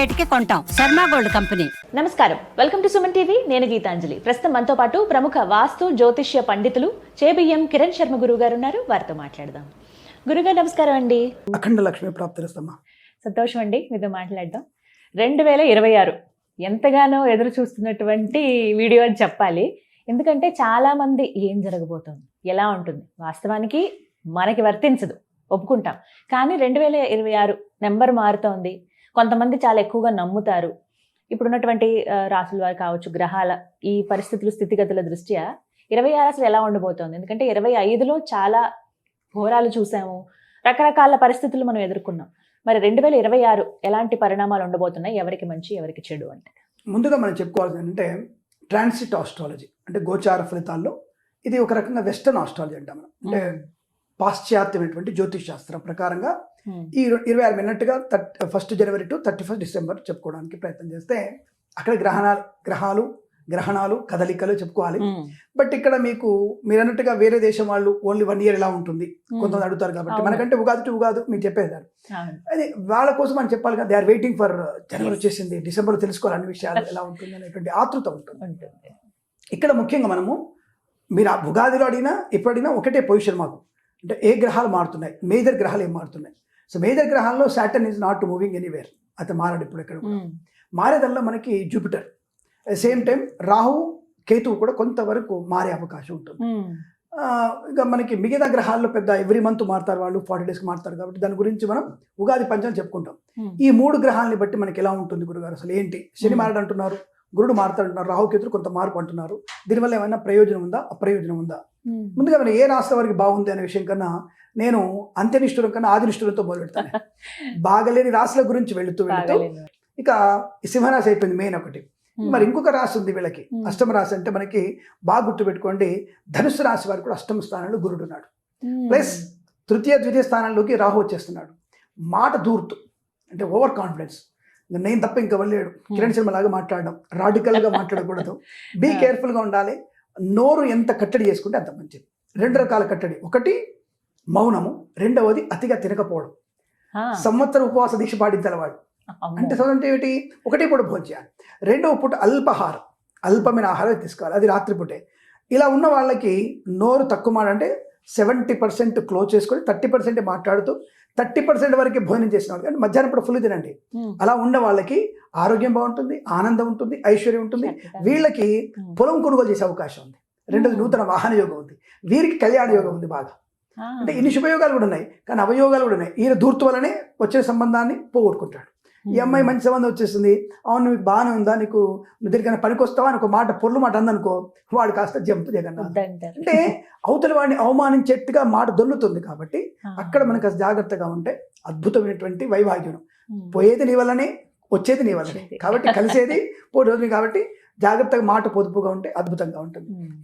రేటుకి కొంటాం. Sharma gold company. నమస్కారం, వెల్కమ్ టు సుమన్ టీవీ. నేను గీతాంజలి. ప్రస్తుతం మనతో పాటు ప్రముఖ వాస్తు జ్యోతిష్య పండితులు చేబిఎం కిరణ్ శర్మ గురువు గారు ఉన్నారు. వారితో మాట్లాడదాం. గురుగారు నమస్కారం అండి. అఖండ లక్ష్మి ప్రాప్తిరస్తమ్మా. సంతోషం అండి మీతో మాట్లాడదాం. 2026 ఎంతగానో ఎదురు చూస్తున్నటువంటి వీడియో అని చెప్పాలి. ఎందుకంటే చాలా మంది ఏం జరగబోతోంది, ఎలా ఉంటుంది, వాస్తవానికి మనకి వర్తించదు, ఒప్పుకుంటాం. కానీ 2026 నెంబర్ మారుతోంది. కొంతమంది చాలా ఎక్కువగా నమ్ముతారు. ఇప్పుడున్నటువంటి రాసుల వారు కావచ్చు, గ్రహాల ఈ పరిస్థితులు స్థితిగతుల దృష్ట్యా 26 అసలు ఎలా ఉండబోతోంది. ఎందుకంటే 25లో చాలా ఘోరాలు చూసాము, రకరకాల పరిస్థితులు మనం ఎదుర్కొన్నాం. మరి 2026 ఎలాంటి పరిణామాలు ఉండబోతున్నాయి, ఎవరికి మంచి ఎవరికి చెడు అంటే? ముందుగా మనం చెప్పుకోవాల్సింది ఏంటంటే ట్రాన్సిట్ ఆస్ట్రాలజీ అంటే గోచార ఫలితాల్లో ఇది ఒక రకంగా వెస్టర్న్ ఆస్ట్రాలజీ అంటాం మనం. అంటే పాశ్చాత్యమైనటువంటి జ్యోతిష్ శాస్త్రం ప్రకారంగా ఈ 26 మిన్నట్టుగా 1 జనవరి టు 31 డిసెంబర్ చెప్పుకోవడానికి ప్రయత్నం చేస్తే అక్కడ గ్రహణాలు కదలికలు చెప్పుకోవాలి. బట్ ఇక్కడ మీరు అన్నట్టుగా వేరే దేశం వాళ్ళు ఓన్లీ 1 ఇయర్ ఎలా ఉంటుంది కొంతమంది అడుగుతారు. కాబట్టి మనకంటే ఉగాది టు ఉగాది మీరు చెప్పేదారు. అది వాళ్ళ కోసం మనం చెప్పాలి కదా. దే ఆర్ వెయిటింగ్ ఫర్ జనవరి వచ్చేసింది, డిసెంబర్ తెలుసుకోవాలి అన్ని విషయాలు ఎలా ఉంటుంది అనేటువంటి ఆతృత ఉంటుంది. ఇక్కడ ముఖ్యంగా మీరు ఆ ఉగాదిలో అడిగినా ఎప్పుడు అడిగినా ఒకటే పొజిషన్ మాకు. అంటే ఏ గ్రహాలు మారుతున్నాయి, మేజర్ గ్రహాలు ఏం మారుతున్నాయి. సో మేజర్ గ్రహాల్లో Saturn is not moving anywhere, అతను మారాడు ఇప్పుడు ఎక్కడ. మారేదల్లో మనకి జూపిటర్, సేమ్ టైం రాహు కేతువు కూడా కొంతవరకు మారే అవకాశం ఉంటుంది. ఇక మనకి మిగతా గ్రహాల్లో పెద్ద ఎవ్రీ మంత్ మారుతారు, వాళ్ళు 40 డేస్కి మారుతారు. కాబట్టి దాని గురించి మనం ఉగాది పంచాంగం చెప్పుకుంటాం. ఈ 3 గ్రహాలని బట్టి మనకి ఎలా ఉంటుంది గురుగారు, అసలు ఏంటి? శని మారడు అంటున్నారు, గురుడు మారుతాడంటున్నారు, రాహుకేతులు కొంత మార్పు అంటున్నారు. దీనివల్ల ఏమైనా ప్రయోజనం ఉందా, అప్రయోజనం ఉందా? ముందుగా మనం ఏ రాష్ట్రం వారికి బాగుంది అనే విషయం కన్నా నేను అంత్యనిష్ఠురం కన్నా ఆదినిష్ఠురంతో మొదలు పెడతాను. బాగలేని రాశుల గురించి వెళుతూ ఇక సింహరాశి అయిపోయింది మెయిన్ ఒకటి. మరి ఇంకొక రాశి ఉంది వీళ్ళకి, అష్టమ రాశి. అంటే మనకి బాగా గుర్తుపెట్టుకోండి, ధనుసు రాశి వారికి కూడా అష్టమ స్థానంలో గురుడు ఉన్నాడు. ప్లస్ తృతీయ ద్వితీయ స్థానంలోకి రాహు వచ్చేస్తున్నాడు. మాట దూర్తు అంటే ఓవర్ కాన్ఫిడెన్స్, నేను తప్ప ఇంకా వెళ్ళాడు. కిరణ్ శర్మ లాగా మాట్లాడడం, రాడికల్గా మాట్లాడకూడదు, బీ కేర్ఫుల్గా ఉండాలి. నోరు ఎంత కట్టడి చేసుకుంటే అంత మంచిది. 2 రకాల కట్టడి, ఒకటి మౌనము, రెండవది అతిగా తినకపోవడం. సంవత్సరం ఉపవాస దీక్ష పాటించాలి వాడు. అంటే అంటే ఏమిటి, ఒకటే పూట భోజనం చేయాలి, రెండవ పూట అల్పాహారం, అల్పమైన ఆహారం తీసుకోవాలి, అది రాత్రిపూటే. ఇలా ఉన్న వాళ్ళకి నోరు తక్కువ మాట అంటే 70% క్లోజ్ చేసుకొని 30% మాట్లాడుతూ 30% వరకే భోజనం చేసిన వాళ్ళు. అంటే మధ్యాహ్నం పూట ఫుల్ తినండి. అలా ఉన్న వాళ్ళకి ఆరోగ్యం బాగుంటుంది, ఆనందం ఉంటుంది, ఐశ్వర్యం ఉంటుంది. వీళ్ళకి పొలం కొనుగోలు చేసే అవకాశం ఉంది. రెండోది నూతన వాహన యోగం ఉంది. వీరికి కళ్యాణ యోగం ఉంది బాగా. అంటే ఇన్ని శుభయోగాలు కూడా ఉన్నాయి, కానీ అవయోగాలు కూడా ఉన్నాయి. ఈయన దూర్తు వల్లనే వచ్చే సంబంధాన్ని పోగొట్టుకుంటాడు. ఈ అమ్మాయి మంచి సంబంధం వచ్చేస్తుంది, అవును నీకు బాగానే ఉందా, నీకు దగ్గర పనికి వస్తావా అని ఒక పొర్లు మాట అందనుకో, వాడు కాస్త జంపు జగన్నాథ్ అంటే అవతల వాడిని అవమానించేట్టుగా మాట దొల్లుతుంది. కాబట్టి అక్కడ మనకు జాగ్రత్తగా ఉంటే అద్భుతమైనటువంటి వైవాగ్యం. పోయేది నీ వల్లనే, వచ్చేది నీ వల్లనే. కాబట్టి కలిసేది పోటీ కాబట్టి జాగ్రత్తగా మాట పొదుపుగా ఉంటే అద్భుతంగా ఉంటుంది.